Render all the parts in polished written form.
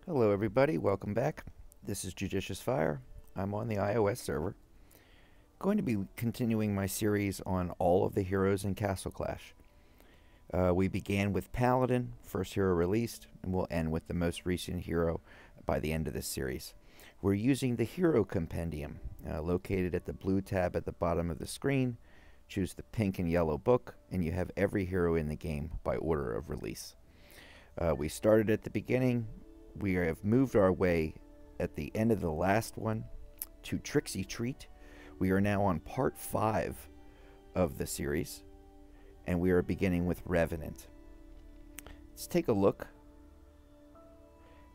Hello everybody, welcome back. This is JudiciousFire. I'm on the iOS server. Going to be continuing my series on all of the heroes in Castle Clash. We began with Paladin, first hero released, and we'll end with the most recent hero by the end of this series. We're using the Hero Compendium, located at the blue tab at the bottom of the screen. Choose the pink and yellow book, and you have every hero in the game by order of release. We started at the beginning. We have moved our way at the end of the last one to Trixie Treat. We are now on part 5 of the series, and we are beginning with Revenant. Let's take a look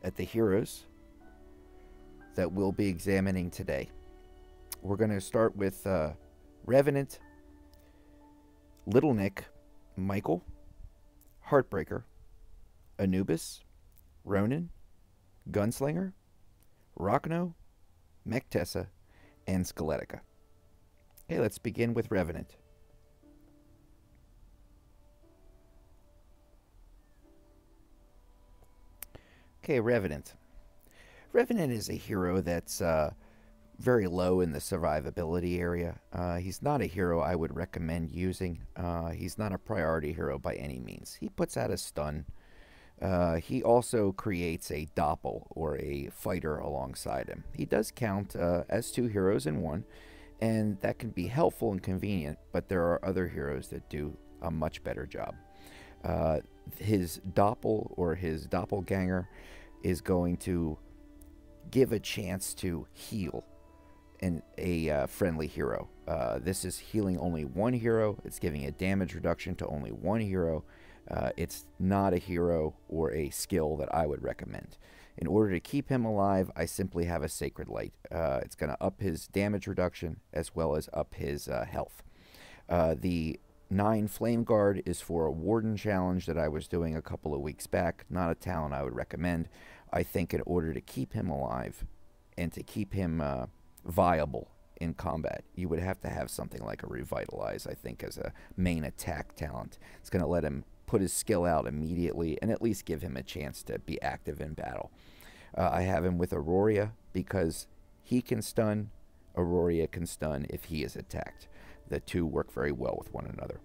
at the heroes that we'll be examining today. We're going to start with Revenant, Lil Nick, Michael, Heartbreaker, Anubis, Ronin, Gunslinger, Rockno, Mechtessa, and Skeletica. Okay, let's begin with Revenant. Okay, Revenant. Revenant is a hero that's very low in the survivability area. He's not a hero I would recommend using. He's not a priority hero by any means. He puts out a stun. He also creates a doppel, or a fighter, alongside him. He does count as 2 heroes in one, and that can be helpful and convenient, but there are other heroes that do a much better job. His doppel, or his doppelganger, is going to give a chance to heal a friendly hero. This is healing only one hero. It's giving a damage reduction to only one hero. It's not a hero or a skill that I would recommend. In order to keep him alive, I simply have a Sacred Light. It's going to up his damage reduction as well as up his health. The 9 Flame Guard is for a Warden challenge that I was doing a couple of weeks back. Not a talent I would recommend. I think in order to keep him alive and to keep him viable in combat, you would have to have something like a Revitalize, I think, as a main attack talent. It's going to let him put his skill out immediately and at least give him a chance to be active in battle. I have him with Aurora because he can stun. Aurora can stun if he is attacked. The two work very well with one another.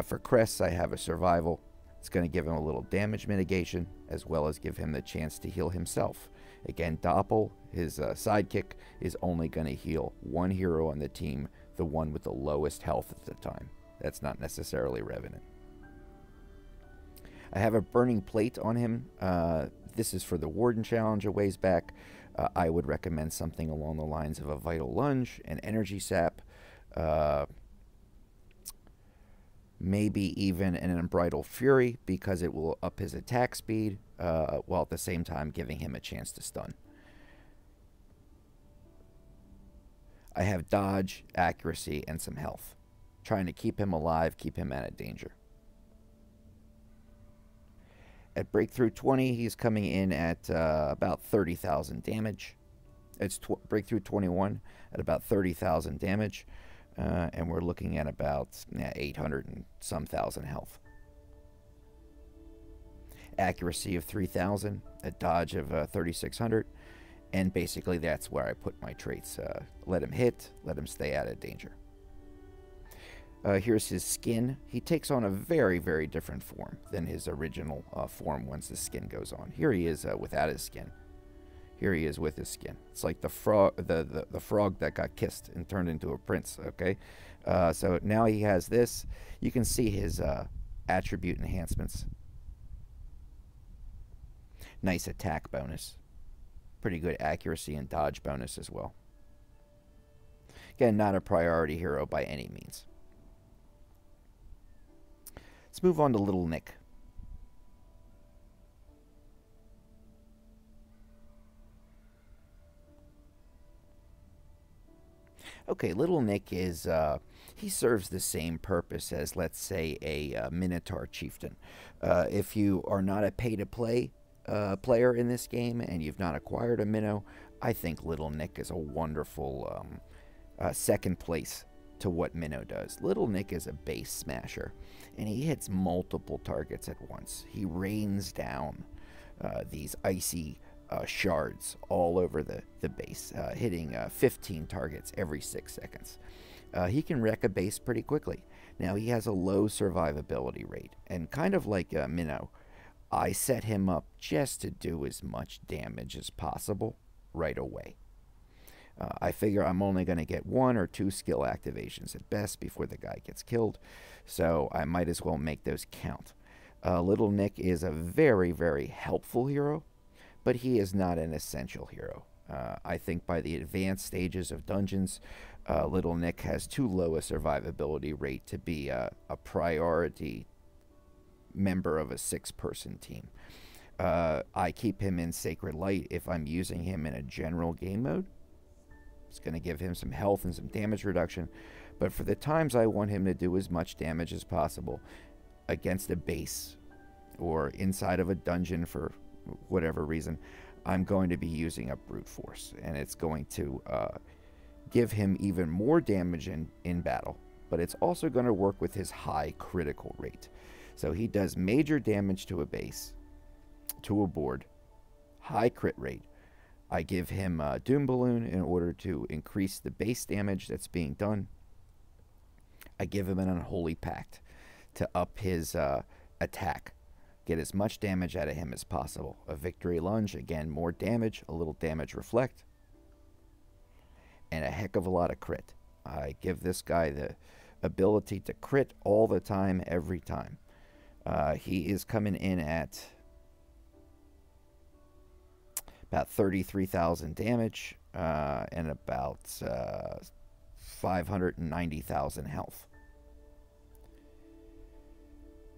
For Cress, I have a Survival. It's going to give him a little damage mitigation as well as give him the chance to heal himself. Again, Doppel, his sidekick, is only going to heal one hero on the team, the one with the lowest health at the time. That's not necessarily Revenant. I have a Burning Plate on him. This is for the Warden challenge a ways back. I would recommend something along the lines of a Vital Lunge, an Energy Sap, maybe even an Unbridled Fury, because it will up his attack speed while at the same time giving him a chance to stun. I have Dodge, Accuracy, and some health. Trying to keep him alive, keep him out of danger. At Breakthrough 20, he's coming in at about 30,000 damage. It's Breakthrough 21 at about 30,000 damage. And we're looking at about 800 and some thousand health. Accuracy of 3,000, a dodge of 3,600, and basically that's where I put my traits. Let him hit, let him stay out of danger. Here's his skin. He takes on a very, very different form than his original form once the skin goes on. Here he is without his skin. Here he is with his skin. It's like the frog, the frog that got kissed and turned into a prince. Okay, so now he has this. You can see his attribute enhancements. Nice attack bonus. Pretty good accuracy and dodge bonus as well. Again, not a priority hero by any means. Let's move on to Lil Nick. Okay, Lil Nick is, he serves the same purpose as, let's say, a Minotaur Chieftain. If you are not a pay-to-play player in this game and you've not acquired a Minnow, I think Lil Nick is a wonderful second place to what Minnow does. Lil Nick is a base smasher, and he hits multiple targets at once. He rains down these icy shards all over the base, hitting 15 targets every 6 seconds. He can wreck a base pretty quickly. Now, he has a low survivability rate, and kind of like Minnow, I set him up just to do as much damage as possible right away. I figure I'm only going to get 1 or 2 skill activations at best before the guy gets killed, so I might as well make those count. Lil Nick is a very, very helpful hero, but he is not an essential hero. I think by the advanced stages of dungeons, Lil Nick has too low a survivability rate to be a priority member of a 6-person team. I keep him in Sacred Light if I'm using him in a general game mode. It's going to give him some health and some damage reduction, but for the times I want him to do as much damage as possible against a base or inside of a dungeon for whatever reason, I'm going to be using a brute force, and it's going to give him even more damage in battle, but it's also going to work with his high critical rate. So he does major damage to a base, to a board, high crit rate. I give him a Doom Balloon in order to increase the base damage that's being done. I give him an Unholy Pact to up his attack. Get as much damage out of him as possible. A Victory Lunge, again, more damage, a little damage reflect, and a heck of a lot of crit. I give this guy the ability to crit all the time, every time. He is coming in at about 33,000 damage and about 590,000 health.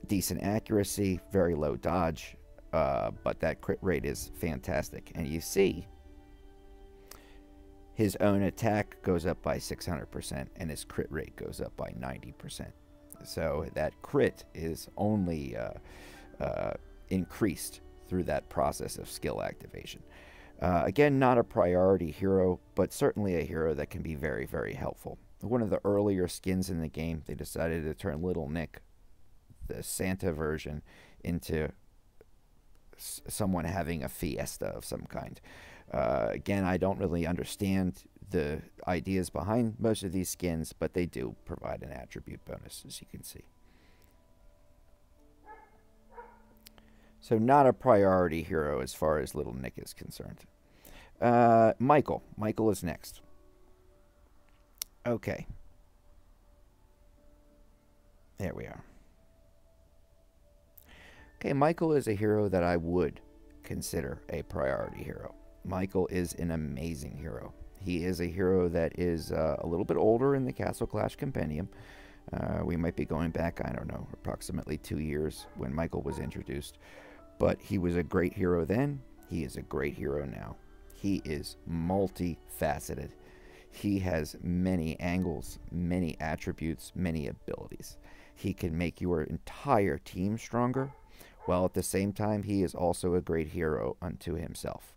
Decent accuracy, very low dodge, but that crit rate is fantastic. And you see, his own attack goes up by 600%, and his crit rate goes up by 90%. So that crit is only increased through that process of skill activation. Again, not a priority hero, but certainly a hero that can be very, very helpful. One of the earlier skins in the game, they decided to turn Lil Nick, the Santa version, into someone having a fiesta of some kind. Again, I don't really understand the ideas behind most of these skins, but they do provide an attribute bonus, as you can see. So not a priority hero as far as Lil Nick is concerned. Michael. Michael is next. Okay. There we are. Okay, Michael is a hero that I would consider a priority hero. Michael is an amazing hero. He is a hero that is a little bit older in the Castle Clash Compendium. We might be going back, I don't know, approximately 2 years when Michael was introduced. But he was a great hero then. He is a great hero now. He is multifaceted. He has many angles, many attributes, many abilities. He can make your entire team stronger, while at the same time he is also a great hero unto himself.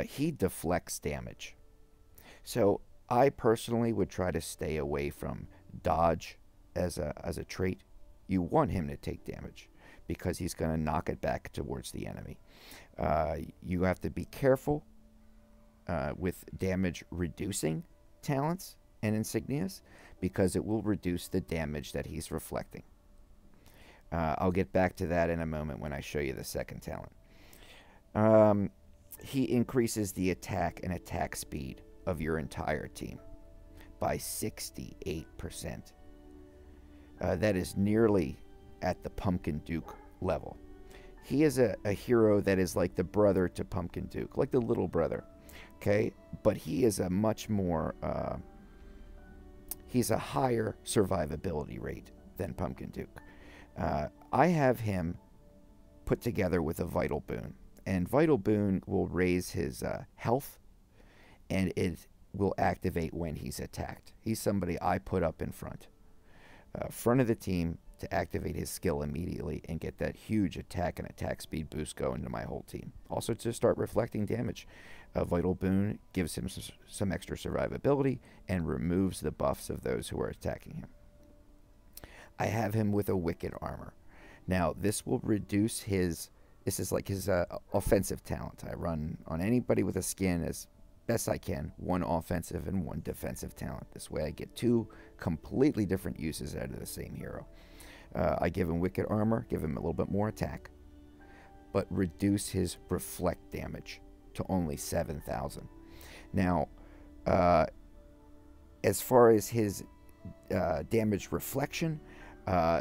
He deflects damage. So I personally would try to stay away from dodge as a trait. You want him to take damage, because he's going to knock it back towards the enemy. You have to be careful with damage reducing talents and insignias, because it will reduce the damage that he's reflecting. I'll get back to that in a moment when I show you the second talent. He increases the attack and attack speed of your entire team by 68%. That is nearly at the Pumpkin Duke level. He is a hero that is like the brother to Pumpkin Duke, like the little brother, okay? But he is a much more, he's a higher survivability rate than Pumpkin Duke. I have him put together with a Vital Boon, and Vital Boon will raise his health, and it will activate when he's attacked. He's somebody I put up in front of the team, to activate his skill immediately and get that huge attack and attack speed boost going to my whole team. Also to start reflecting damage. Vital Boon gives him some extra survivability and removes the buffs of those who are attacking him. I have him with a Wicked Armor. Now, this will reduce his This is like his offensive talent. I run on anybody with a skin as best I can, one offensive and one defensive talent. This way I get two completely different uses out of the same hero. I give him Wicked Armor, give him a little bit more attack, but reduce his reflect damage to only 7,000. Now, as far as his damage reflection,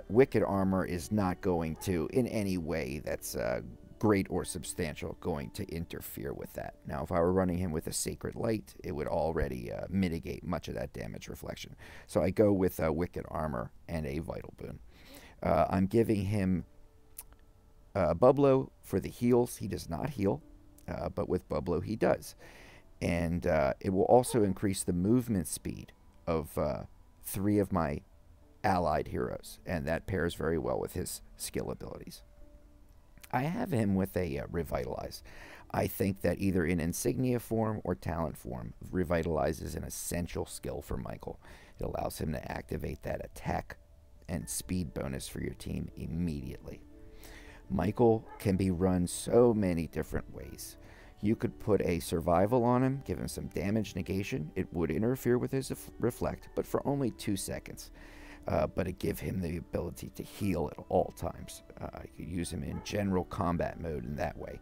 Wicked Armor is not going to, in any way that's great or substantial, going to interfere with that. Now, if I were running him with a Sacred Light, it would already mitigate much of that damage reflection. So I go with Wicked Armor and a Vital Boon. I'm giving him Bublo for the heals. He does not heal, but with Bublo he does. And it will also increase the movement speed of 3 of my allied heroes, and that pairs very well with his skill abilities. I have him with a Revitalize. I think that either in Insignia form or talent form, Revitalize is an essential skill for Michael. It allows him to activate that attack and speed bonus for your team immediately. Michael can be run so many different ways. You could put a survival on him, give him some damage negation. It would interfere with his reflect, but for only 2 seconds. But it give him the ability to heal at all times. You could use him in general combat mode in that way.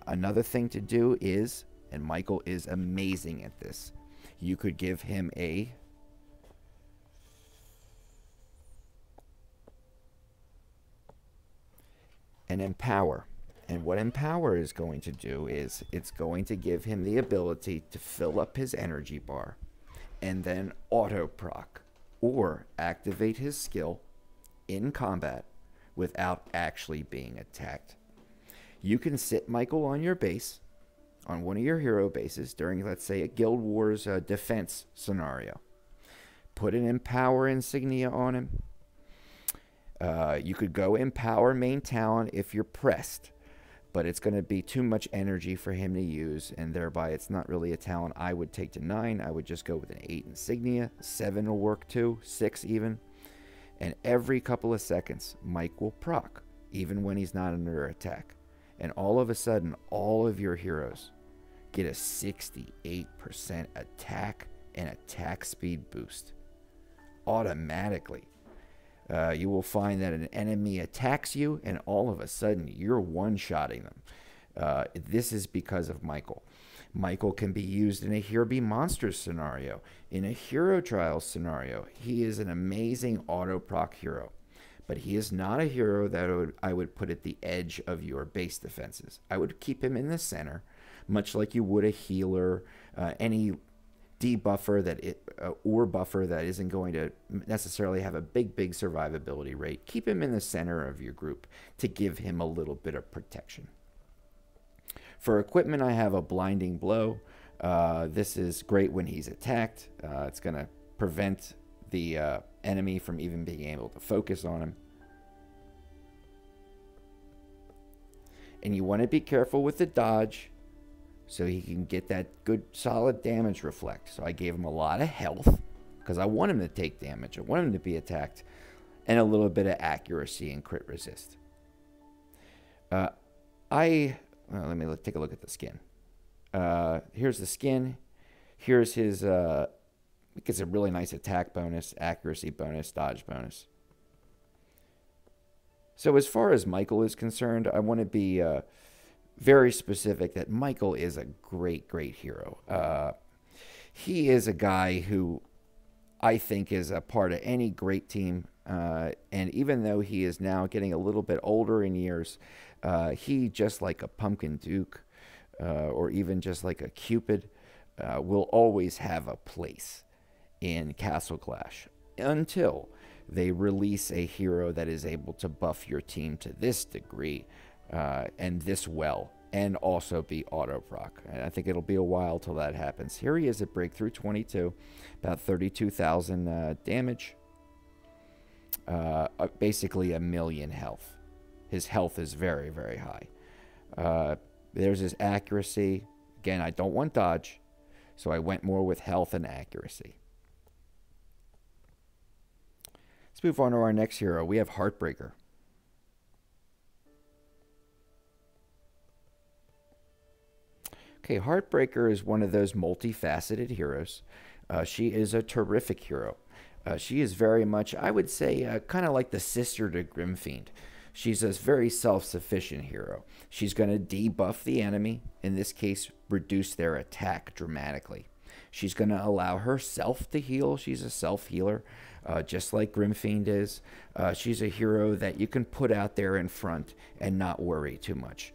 Another thing to do is, and Michael is amazing at this, you could give him an Empower. And what Empower is going to do is it's going to give him the ability to fill up his energy bar and then auto proc or activate his skill in combat without actually being attacked. You can sit Michael on your base, on one of your hero bases during, let's say, a Guild Wars defense scenario. Put an Empower insignia on him. You could go Empower main talent if you're pressed, but it's going to be too much energy for him to use, and thereby it's not really a talent I would take to 9. I would just go with an 8 insignia. 7 will work too, 6 even. And every couple of seconds, Mike will proc, even when he's not under attack. And all of a sudden, all of your heroes get a 68% attack and attack speed boost automatically. You will find that an enemy attacks you, and all of a sudden, you're one-shotting them. This is because of Michael. Michael can be used in a Here Be Monsters scenario, in a Hero Trials scenario. He is an amazing auto-proc hero, but he is not a hero that I would put at the edge of your base defenses. I would keep him in the center, much like you would a healer, any debuffer or buffer that isn't going to necessarily have a big survivability rate. Keep him in the center of your group to give him a little bit of protection. For equipment, I have a Blinding Blow. This is great when he's attacked. It's going to prevent the enemy from even being able to focus on him. And you want to be careful with the dodge, so he can get that good solid damage reflect. So I gave him a lot of health because I want him to take damage. I want him to be attacked, and a little bit of accuracy and crit resist. Let me take a look at the skin. Here's the skin. Here's his, it gets a really nice attack bonus, accuracy bonus, dodge bonus. So as far as Michael is concerned, I want to be very specific that Michael is a great hero. He is a guy who I think is a part of any great team. And even though he is now getting a little bit older in years, he, just like a Pumpkin Duke or even just like a Cupid, will always have a place in Castle Clash until they release a hero that is able to buff your team to this degree and this well, and also be auto-proc. And I think it'll be a while till that happens. Here he is at Breakthrough 22, about 32,000 damage, basically 1,000,000 health. His health is very high. There's his accuracy. Again, I don't want dodge, so I went more with health and accuracy. Let's move on to our next hero. We have Heartbreaker. Okay, Heartbreaker is one of those multifaceted heroes. She is a terrific hero. She is very much, I would say, kind of like the sister to Grimfiend. She's a very self-sufficient hero. She's going to debuff the enemy, in this case, reduce their attack dramatically. She's going to allow herself to heal. She's a self-healer, just like Grimfiend is. She's a hero that you can put out there in front and not worry too much.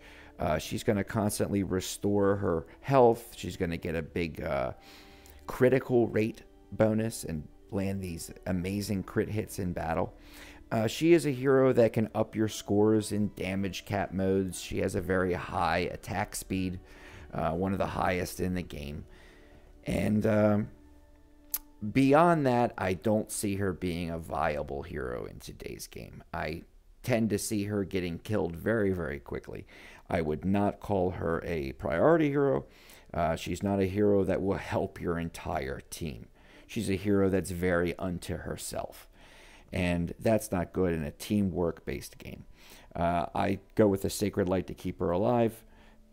She's going to constantly restore her health. She's going to get a big critical rate bonus and land these amazing crit hits in battle. She is a hero that can up your scores in damage cap modes. She has a very high attack speed, one of the highest in the game. And beyond that, I don't see her being a viable hero in today's game. I tend to see her getting killed very, very quickly. I would not call her a priority hero. She's not a hero that will help your entire team. She's a hero that's very unto herself. And that's not good in a teamwork-based game. I go with the Sacred Light to keep her alive.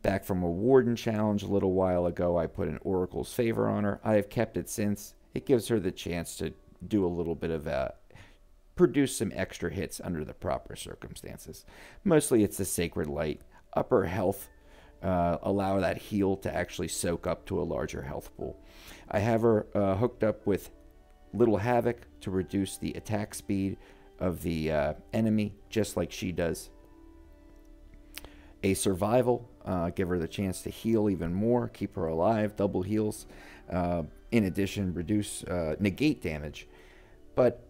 Back from a Warden challenge a little while ago, I put an Oracle's Favor on her. I have kept it since. It gives her the chance to do a little bit of produce some extra hits under the proper circumstances. Mostly it's the Sacred Light. Up her health, allow that heal to actually soak up to a larger health pool. I have her hooked up with Little Havoc to reduce the attack speed of the enemy, just like she does. A Survival, give her the chance to heal even more, keep her alive, double heals. In addition, negate damage. But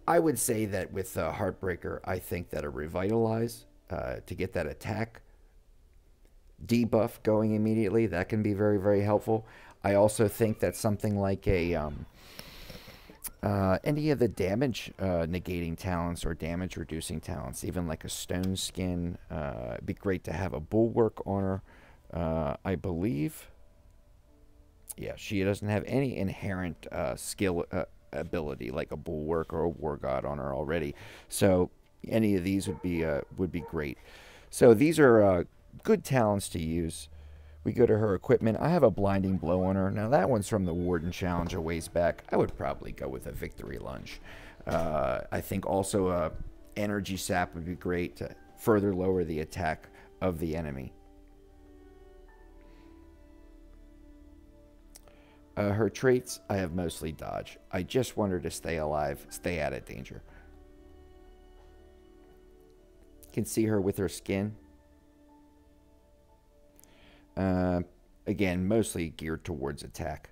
I would say that with Heartbreaker, I think that a Revitalize to get that attack debuff going immediately, that can be very, very helpful. I also think that something like a any of the damage negating talents or damage reducing talents, even like a Stone Skin, it'd be great to have a Bulwark on her. I believe, yeah, she doesn't have any inherent skill ability like a Bulwark or a War God on her already, so any of these would be great. So these are good talents to use. We go to her equipment. I have a Blinding Blow on her. Now, that one's from the Warden Challenge a ways back. I would probably go with a Victory Lunge. I think also Energy Sap would be great to further lower the attack of the enemy. Her traits, I have mostly Dodge. I just want her to stay alive, stay out of danger. You can see her with her skin. Again, mostly geared towards attack.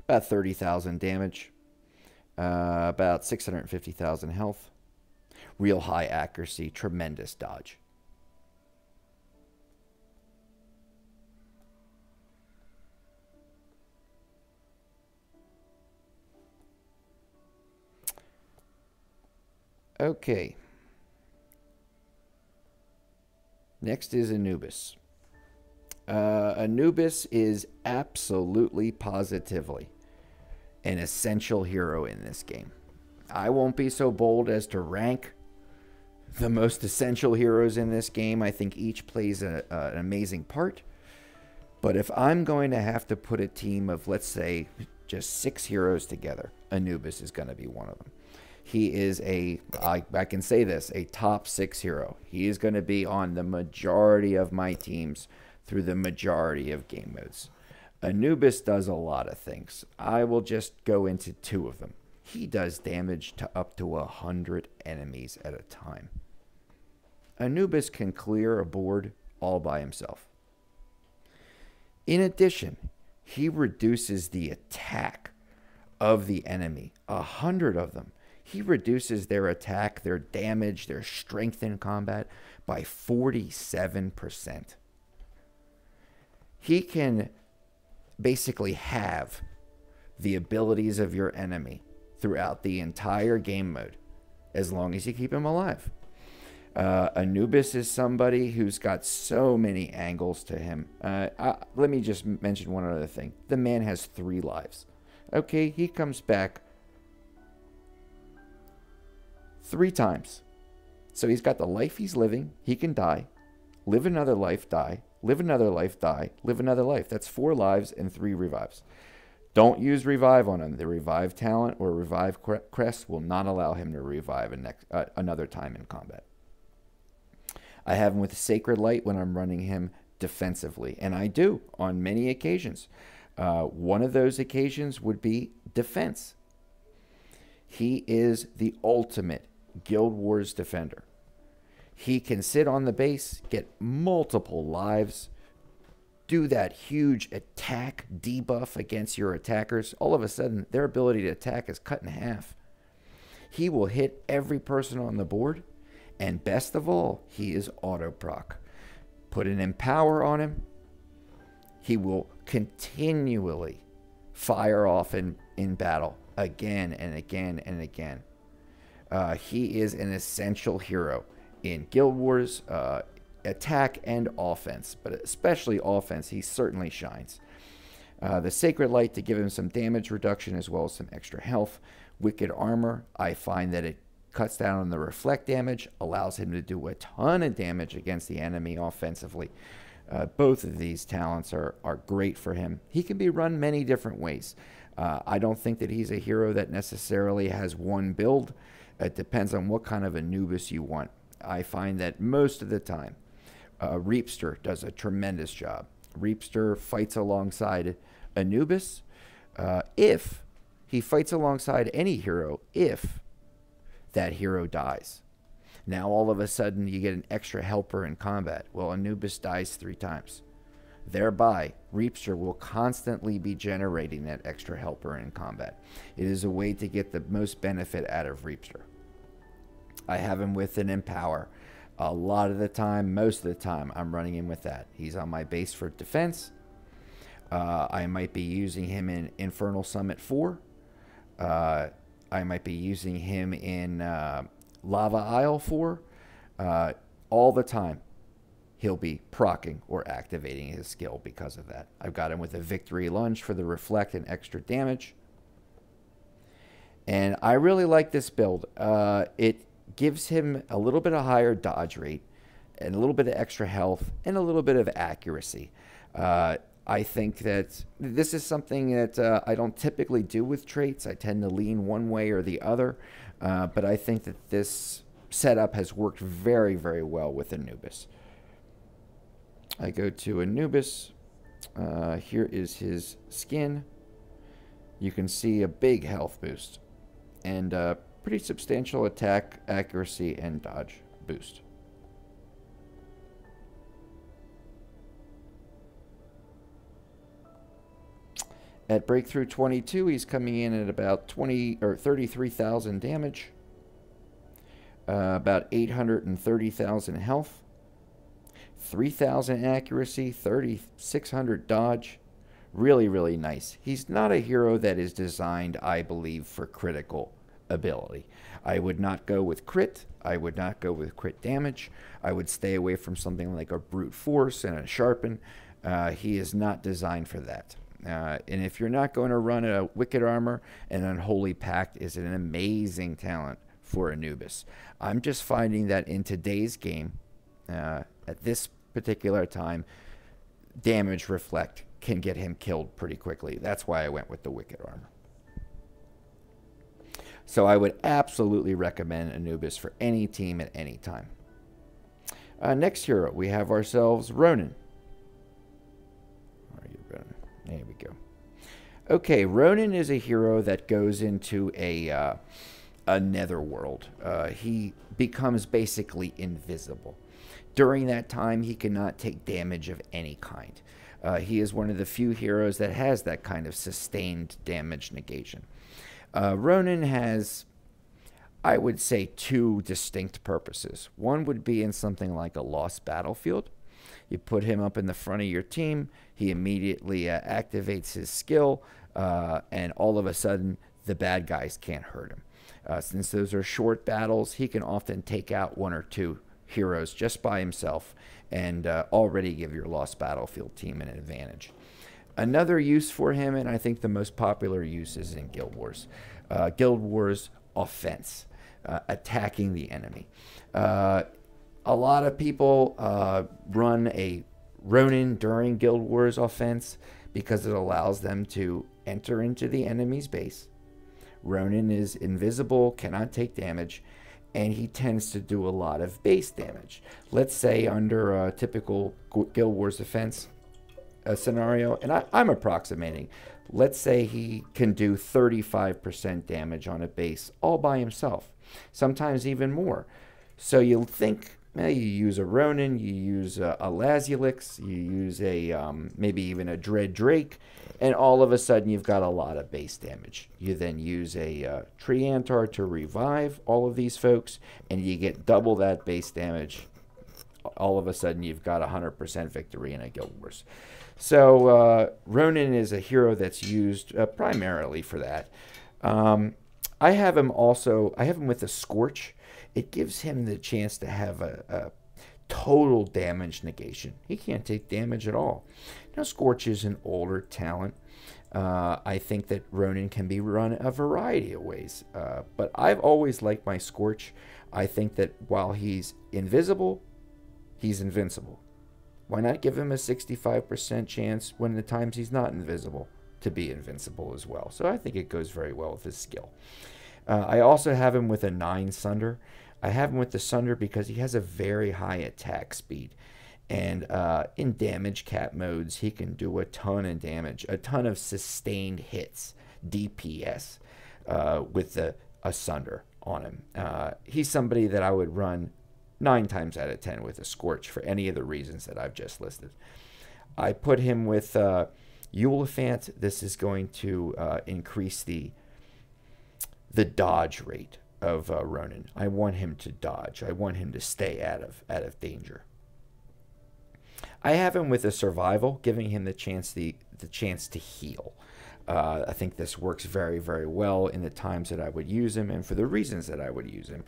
About 30,000 damage. About 650,000 health. Real high accuracy, tremendous dodge. Okay. Next is Anubis. Anubis is absolutely positively an essential hero in this game. I won't be so bold as to rank the most essential heroes in this game. I think each plays an amazing part. But if I'm going to have to put a team of, let's say, just 6 heroes together, Anubis is going to be one of them. He is I can say this, a top 6 hero. He is going to be on the majority of my teams through the majority of game modes. Anubis does a lot of things. I will just go into 2 of them. He does damage to up to 100 enemies at a time. Anubis can clear a board all by himself. In addition, he reduces the attack of the enemy, 100 of them. He reduces their attack, their damage, their strength in combat by 47%. He can basically have the abilities of your enemy throughout the entire game mode, as long as you keep him alive. Anubis is somebody who's got so many angles to him. Let me just mention one other thing. The man has 3 lives. Okay, he comes back 3 times. So he's got the life he's living. He can die, live another life, die, live another life, die, live another life. That's 4 lives and 3 revives. Don't use revive on him. The revive talent or revive crest will not allow him to revive another time in combat. I have him with Sacred Light when I'm running him defensively, and I do on many occasions. One of those occasions would be defense. He is the ultimate Guild Wars defender. He can sit on the base, get multiple lives, do that huge attack debuff against your attackers. All of a sudden, their ability to attack is cut in half. He will hit every person on the board, and best of all, he is auto-proc. Put an Empower on him, he will continually fire off in battle again and again and again. He is an essential hero in Guild Wars, attack and offense, but especially offense, he certainly shines. The Sacred Light to give him some damage reduction as well as some extra health. Wicked Armor, I find that it cuts down on the reflect damage, allows him to do a ton of damage against the enemy offensively. Both of these talents are great for him. He can be run many different ways. I don't think that he's a hero that necessarily has one build. It depends on what kind of Anubis you want. I find that most of the time, Reapster does a tremendous job. Reapster fights alongside Anubis. If he fights alongside any hero, if that hero dies. Now all of a sudden you get an extra helper in combat. Well, Anubis dies 3 times. Thereby, Reapster will constantly be generating that extra helper in combat. It is a way to get the most benefit out of Reapster. I have him with an Empower. A lot of the time, most of the time, I'm running him with that. He's on my base for defense. I might be using him in Infernal Summit 4. I might be using him in Lava Isle 4. All the time, he'll be proccing or activating his skill because of that. I've got him with a Victory Lunge for the reflect and extra damage. And I really like this build. It gives him a little bit of higher dodge rate and a little bit of extra health and a little bit of accuracy. I think that this is something that I don't typically do with traits. I tend to lean one way or the other, but I think that this setup has worked very, very well with Anubis. I go to Anubis. Here is his skin. You can see a big health boost and pretty substantial attack, accuracy, and dodge boost. At Breakthrough 22, he's coming in at about 33,000 damage, about 830,000 health, 3,000 accuracy, 3,600 dodge. Really, really nice. He's not a hero that is designed, I believe, for critical ability. I would not go with crit. I would not go with crit damage. I would stay away from something like a brute force and a sharpen. He is not designed for that. And if you're not going to run a Wicked Armor, an Unholy Pact is an amazing talent for Anubis. I'm just finding that in today's game, at this particular time, damage reflect can get him killed pretty quickly. That's why I went with the Wicked Armor. So I would absolutely recommend Anubis for any team at any time. Next hero, we have ourselves Ronin. Where are you, Ronin? There we go. Okay, Ronin is a hero that goes into a netherworld. He becomes basically invisible. During that time, he cannot take damage of any kind. He is one of the few heroes that has that kind of sustained damage negation. Ronin has, I would say, 2 distinct purposes. One would be in something like a Lost Battlefield. You put him up in the front of your team, he immediately activates his skill, and all of a sudden, the bad guys can't hurt him. Since those are short battles, he can often take out 1 or 2 heroes just by himself and already give your Lost Battlefield team an advantage. Another use for him, and I think the most popular use, is in Guild Wars. Guild Wars offense. attacking the enemy. A lot of people run a Ronin during Guild Wars offense because it allows them to enter into the enemy's base. Ronin is invisible, cannot take damage, and he tends to do a lot of base damage. Let's say under a typical Guild Wars offense scenario, and I'm approximating, let's say he can do 35% damage on a base all by himself, sometimes even more. So you'll think, well, you use a Ronin, you use a Lazulix, you use a maybe even a Dread Drake, and all of a sudden you've got a lot of base damage. You then use a Treantar to revive all of these folks, and you get double that base damage. All of a sudden you've got 100% victory in a Guild Wars. So Ronin is a hero that's used primarily for that. I have him with a Scorch. It gives him the chance to have a total damage negation. He can't take damage at all. Now, Scorch is an older talent. I think that Ronin can be run a variety of ways. But I've always liked my Scorch. I think that while he's invisible, he's invincible. Why not give him a 65% chance when the times he's not invisible to be invincible as well? So I think it goes very well with his skill. I also have him with a 9 Sunder. I have him with the Sunder because he has a very high attack speed. And in damage cap modes, he can do a ton of damage, a ton of sustained hits, DPS, with a Sunder on him. He's somebody that I would run 9 times out of 10 with a Scorch for any of the reasons that I've just listed. I put him with Eulophant. This is going to increase the dodge rate of Ronin. I want him to dodge. I want him to stay out of danger. I have him with a survival, giving him the chance to heal. I think this works very, very well in the times that I would use him and for the reasons that I would use him.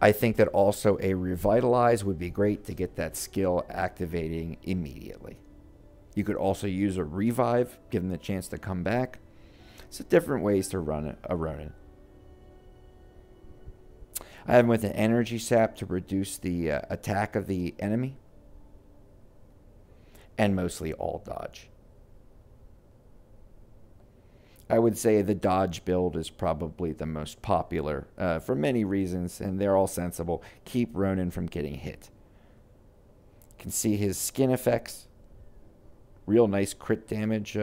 I think that also a Revitalize would be great to get that skill activating immediately. You could also use a Revive, give him the chance to come back. So different ways to run a Ronin. I have him with an Energy Sap to reduce the attack of the enemy. And mostly all dodge. I would say the dodge build is probably the most popular for many reasons, and they're all sensible. Keep Ronin from getting hit. You can see his skin effects. Real nice crit damage.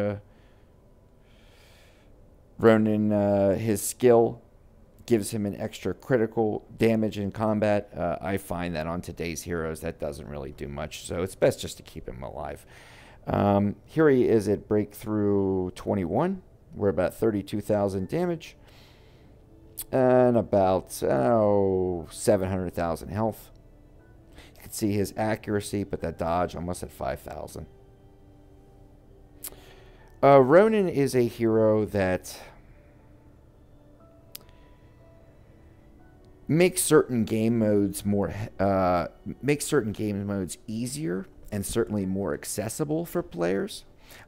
Ronin, his skill gives him an extra critical damage in combat. I find that on today's heroes that doesn't really do much, so it's best just to keep him alive. Here he is at breakthrough 21. We're about 32,000 damage and about 700,000 health. You can see his accuracy, but that dodge almost at 5,000. Ronin is a hero that makes certain game modes easier and certainly more accessible for players.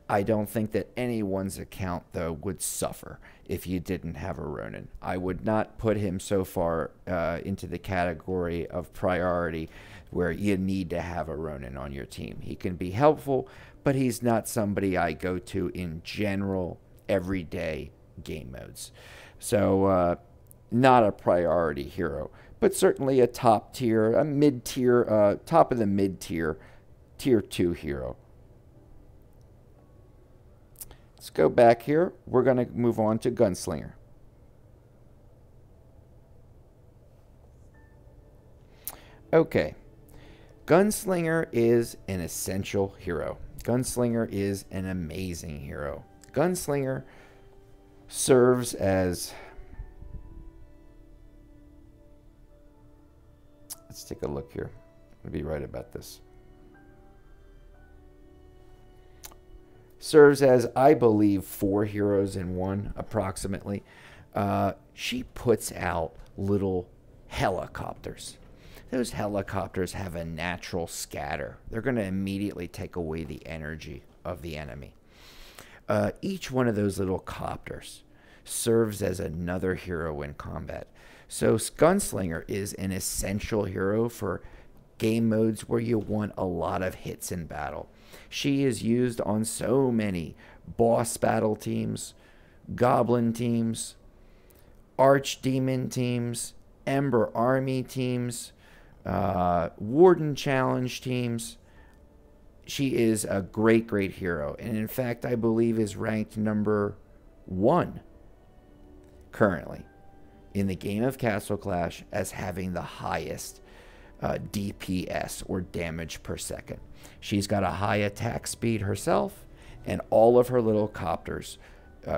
I don't think that anyone's account, though, would suffer if you didn't have a Ronin. I would not put him so far into the category of priority where you need to have a Ronin on your team. He can be helpful, but he's not somebody I go to in general everyday game modes. So not a priority hero, but certainly a top tier, a mid-tier, top of the mid-tier, tier 2 hero. Let's go back here. We're going to move on to Gunslinger. Okay. Gunslinger is an essential hero. Gunslinger is an amazing hero. Gunslinger serves as... Let's take a look here. I'll be right about this. Serves as, I believe, 4 heroes in one, approximately. She puts out little helicopters. Those helicopters have a natural scatter. They're going to immediately take away the energy of the enemy. Each one of those little copters serves as another hero in combat. So Gunslinger is an essential hero for game modes where you want a lot of hits in battle. She is used on so many boss battle teams, goblin teams, archdemon teams, Ember Army teams, Warden Challenge teams. She is a great, great hero. And in fact, I believe is ranked number 1 currently in the game of Castle Clash as having the highest DPS, or damage per second. She's got a high attack speed herself, and all of her little copters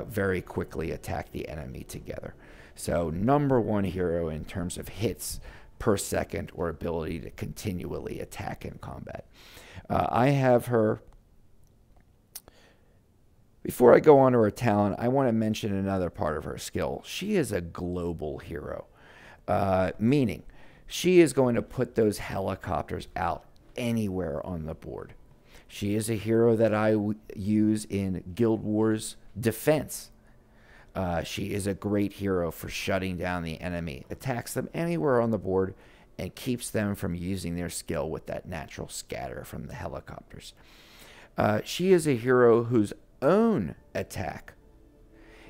very quickly attack the enemy together. So number 1 hero in terms of hits per second or ability to continually attack in combat. I have her. Before I go on to her talent, I want to mention another part of her skill. She is a global hero, meaning she is going to put those helicopters out anywhere on the board. She is a hero that I use in Guild Wars defense. She is a great hero for shutting down the enemy, attacks them anywhere on the board, and keeps them from using their skill with that natural scatter from the helicopters. She is a hero whose own attack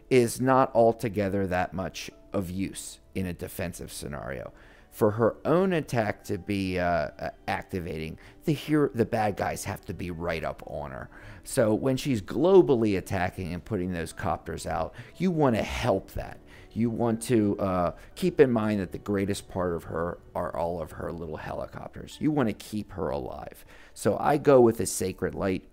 is not altogether that much of use in a defensive scenario. For her own attack to be activating, the bad guys have to be right up on her. So when she's globally attacking and putting those copters out, you want to help that. You want to keep in mind that the greatest part of her are all of her little helicopters. You want to keep her alive. So I go with a Sacred Light.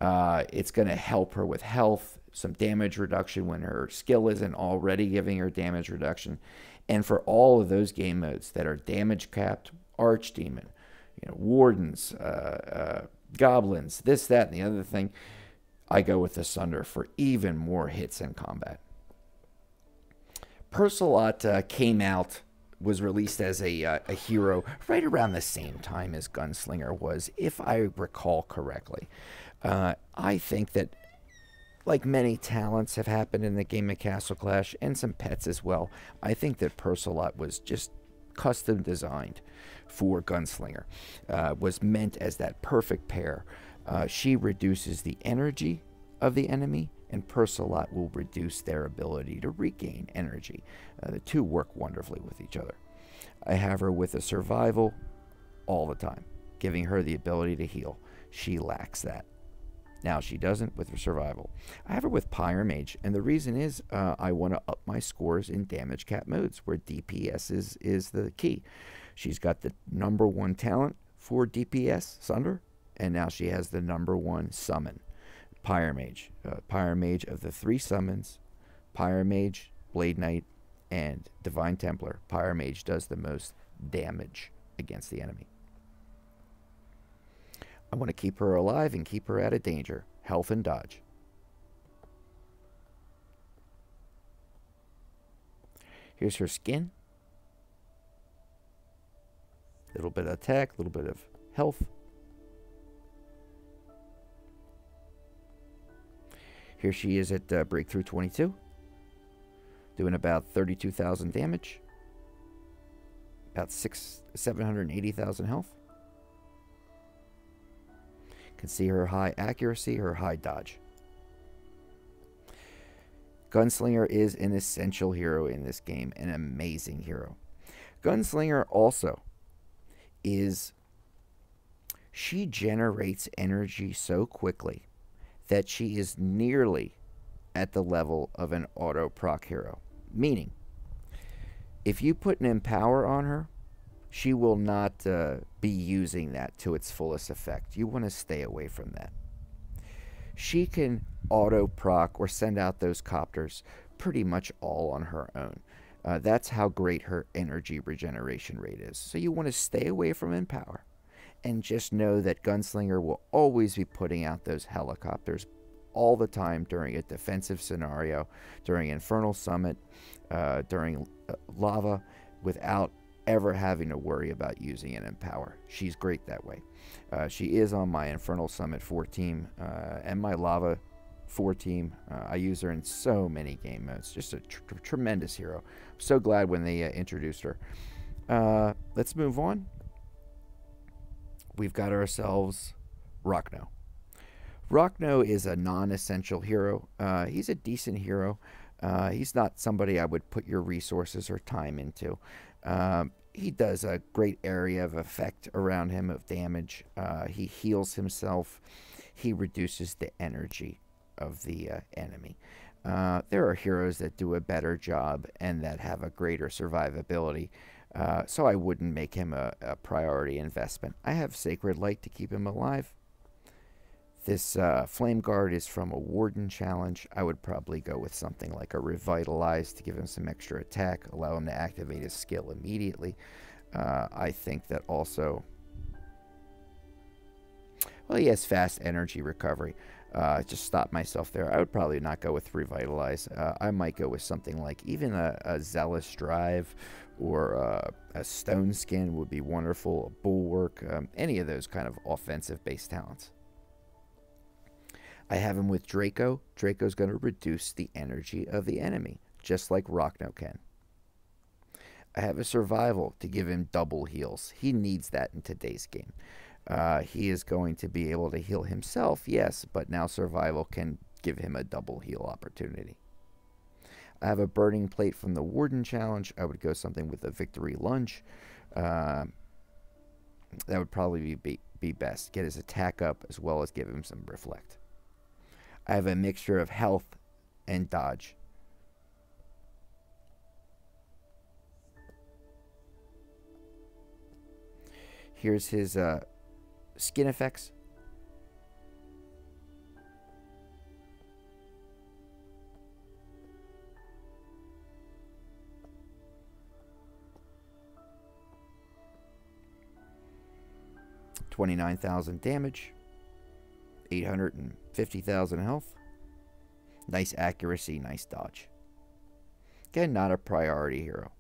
It's going to help her with health, some damage reduction when her skill isn't already giving her damage reduction. And for all of those game modes that are damage capped, Archdemon, Wardens, Goblins, this, that, and the other thing, I go with the Sunder for even more hits in combat. Percelat came out, was released as a hero right around the same time as Gunslinger was, if I recall correctly. I think that, like many talents have happened in the game of Castle Clash, and some pets as well, I think that Percelat was just custom designed for Gunslinger. Was meant as that perfect pair. She reduces the energy of the enemy, and Percelat will reduce their ability to regain energy. The two work wonderfully with each other. I have her with a survival all the time, giving her the ability to heal. She lacks that. Now, she doesn't with her survival. I have her with Pyromage, and the reason is I want to up my scores in damage cap modes, where DPS is the key. She's got the number 1 talent for DPS, Sunder, and now she has the number 1 summon, Pyromage. Pyromage of the 3 summons, Pyromage, Blade Knight, and Divine Templar. Pyromage does the most damage against the enemy. I want to keep her alive and keep her out of danger. Health and dodge. Here's her skin. A little bit of attack, a little bit of health. Here she is at Breakthrough 22. Doing about 32,000 damage. About 780,000 health. Can see her high accuracy, her high dodge. Gunslinger is an essential hero in this game, an amazing hero. Gunslinger also she generates energy so quickly that she is nearly at the level of an auto proc hero. Meaning, if you put an Empower on her, she will not be using that to its fullest effect. You want to stay away from that. She can auto proc or send out those copters pretty much all on her own. That's how great her energy regeneration rate is. So you want to stay away from Empower and just know that Gunslinger will always be putting out those helicopters all the time during a defensive scenario, during Infernal Summit, during Lava, without ever having to worry about using an Empower. She's great that way. She is on my Infernal Summit 4 team and my Lava 4 team. I use her in so many game modes. Just a tremendous hero. I'm so glad when they introduced her. Let's move on. We've got ourselves Rockno. Rockno is a non-essential hero. He's a decent hero. He's not somebody I would put your resources or time into. He does a great area of effect around him of damage. He heals himself. He reduces the energy of the enemy. There are heroes that do a better job and that have a greater survivability. So I wouldn't make him a priority investment. I have Sacred Light to keep him alive. This Flame Guard is from a Warden challenge. I would probably go with something like a Revitalize to give him some extra attack, allow him to activate his skill immediately. I think that also... Well, he has fast energy recovery. Just stop myself there. I would probably not go with Revitalize. I might go with something like even a Zealous Drive or a Stone Skin would be wonderful. A Bulwark, any of those kind of offensive-based talents. I have him with Draco. Draco's going to reduce the energy of the enemy, just like Rockno can. I have a Survival to give him double heals. He needs that in today's game. He is going to be able to heal himself, yes, but now Survival can give him a double heal opportunity. I have a Burning Plate from the Warden challenge. I would go something with a Victory Lunge. That would probably be best. Get his attack up as well as give him some Reflect. I have a mixture of health and dodge. Here's his skin effects. $29,000 damage. 850,000 health. Nice accuracy, nice dodge. Again, not a priority hero.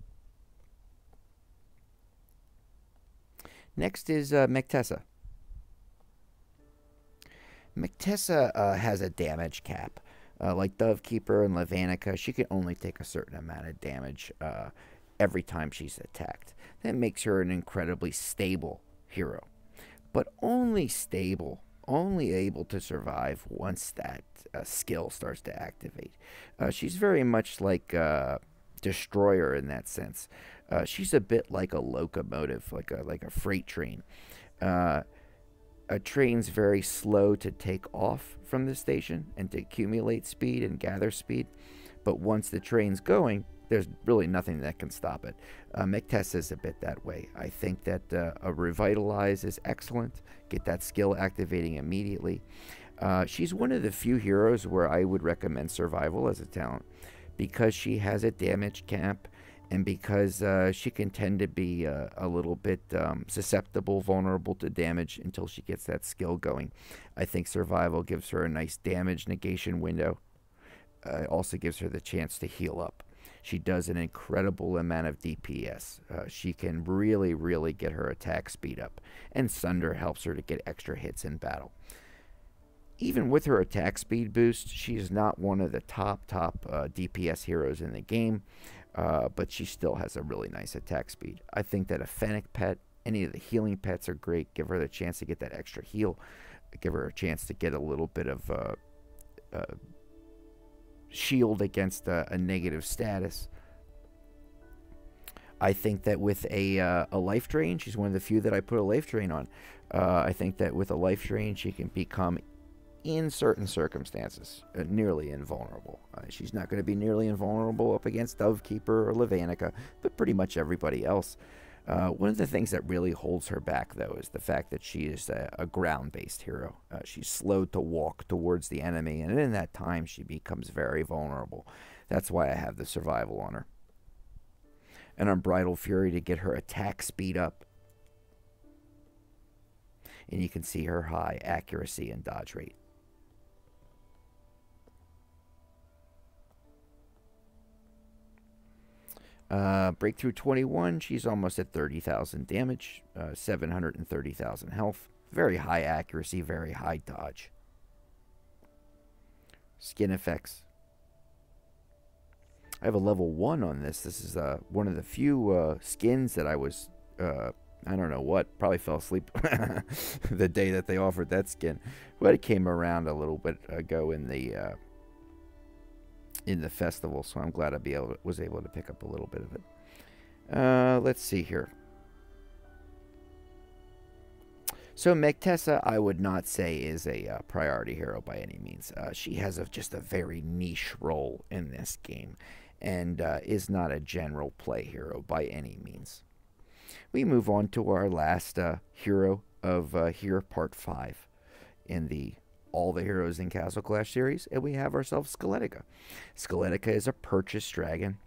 Next is Mechtessa. Mechtessa has a damage cap. Like Dovekeeper and Levanica, she can only take a certain amount of damage every time she's attacked. That makes her an incredibly stable hero. But only stable. Only able to survive once that skill starts to activate. She's very much like Destroyer in that sense. She's a bit like a locomotive, like a freight train. A train's very slow to take off from the station and to accumulate speed and gather speed. But once the train's going, there's really nothing that can stop it. Mechtessa is a bit that way. I think that a Revitalize is excellent. Get that skill activating immediately. She's one of the few heroes where I would recommend Survival as a talent because she has a damage cap and because she can tend to be a little bit susceptible, vulnerable to damage until she gets that skill going. I think Survival gives her a nice damage negation window. It also gives her the chance to heal up. She does an incredible amount of DPS. She can really, really get her attack speed up. And Sunder helps her to get extra hits in battle. Even with her attack speed boost, she's not one of the top DPS heroes in the game. But she still has a really nice attack speed. I think that a Fennec pet, any of the healing pets are great. Give her the chance to get that extra heal. Give her a chance to get a little bit of... shield against a negative status. I think that with a life drain, she's one of the few that I put a life drain on. I think that with a life drain, she can become, in certain circumstances, nearly invulnerable. She's not going to be nearly invulnerable up against Dovekeeper or Levanica, but pretty much everybody else. One of the things that really holds her back, though, is the fact that she is a ground-based hero. She's slow to walk towards the enemy, and in that time, she becomes very vulnerable. That's why I have the Survival on her. An Unbridled Fury to get her attack speed up. And you can see her high accuracy and dodge rate. Breakthrough 21, she's almost at 30,000 damage, 730,000 health. Very high accuracy, very high dodge. skin effects. I have a level 1 on this. This is one of the few skins that I was, I don't know what, probably fell asleep the day that they offered that skin. But it came around a little bit ago in the festival, so I'm glad was able to pick up a little bit of it. Let's see here. So Mechtessa, I would not say is a priority hero by any means. She has just a very niche role in this game, and is not a general play hero by any means. We move on to our last hero of here, part 5 in the All the Heroes in Castle Clash series, and we have ourselves Skeletica. Skeletica is a purchased dragon.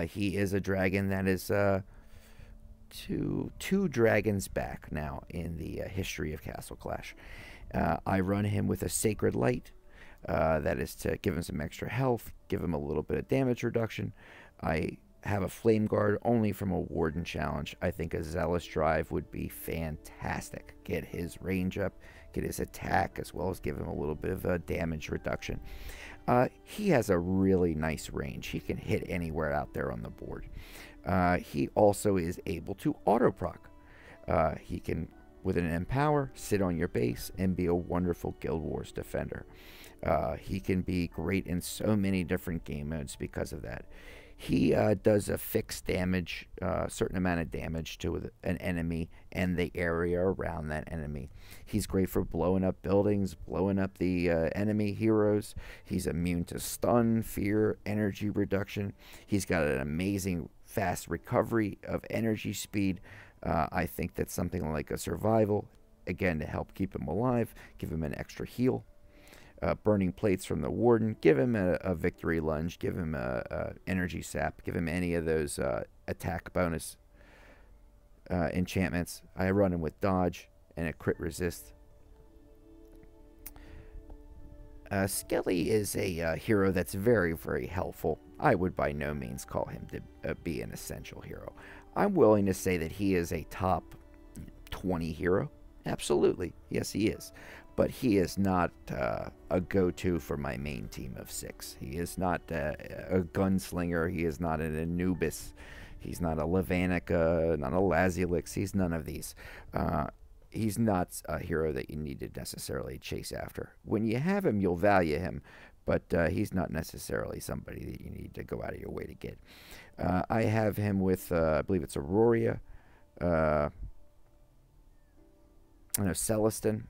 He is a dragon that is two dragons back now in the history of Castle Clash. I run him with a Sacred Light. That is to give him some extra health, give him a little bit of damage reduction. I have a Flame Guard only from a Warden challenge. I think a Zealous Drive would be fantastic. Get his range up, get his attack, as well as give him a little bit of a damage reduction. He has a really nice range. He can hit anywhere out there on the board. He also is able to auto-proc. He can, with an Empower, sit on your base and be a wonderful Guild Wars defender. He can be great in so many different game modes because of that. He does a fixed damage, certain amount of damage to an enemy and the area around that enemy. He's great for blowing up buildings, blowing up the enemy heroes. He's immune to stun, fear, energy reduction. He's got an amazing fast recovery of energy speed. I think that's something like a survival, again, to help keep him alive, give him an extra heal. Burning Plates from the Warden, give him a Victory Lunge, give him a Energy Sap, give him any of those attack bonus enchantments. I run him with Dodge and a Crit Resist. Skelly is a hero that's very, very helpful. I would by no means call him to be an essential hero. I'm willing to say that he is a top 20 hero. Absolutely. Yes, he is. But he is not a go-to for my main team of 6. He is not a Gunslinger. He is not an Anubis. He's not a Levanica, not a Lazulix. He's none of these. He's not a hero that you need to necessarily chase after. When you have him, you'll value him, but he's not necessarily somebody that you need to go out of your way to get. I have him with, I believe it's Auroria, Celestin.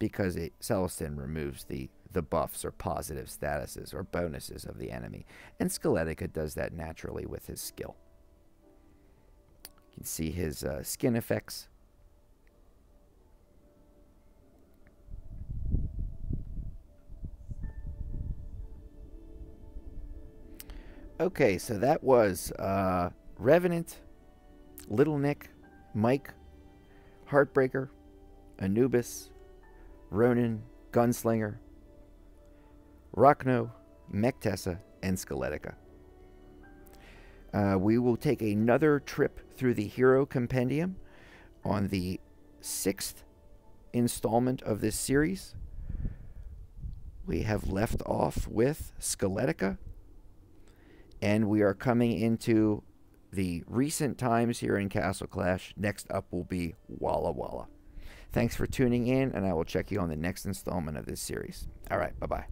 Because Celestin removes the buffs or positive statuses or bonuses of the enemy. And Skeletica does that naturally with his skill. You can see his skin effects. Okay, so that was Revenant, Lil Nick, Mike, Heartbreaker, Anubis, Ronin, Gunslinger, Rockno, Mechtessa, and Skeletica. We will take another trip through the Hero Compendium on the 6th installment of this series. We have left off with Skeletica, and we are coming into the recent times here in Castle Clash. Next up will be Walla Walla. Thanks for tuning in, and I will check you on the next installment of this series. All right, bye-bye.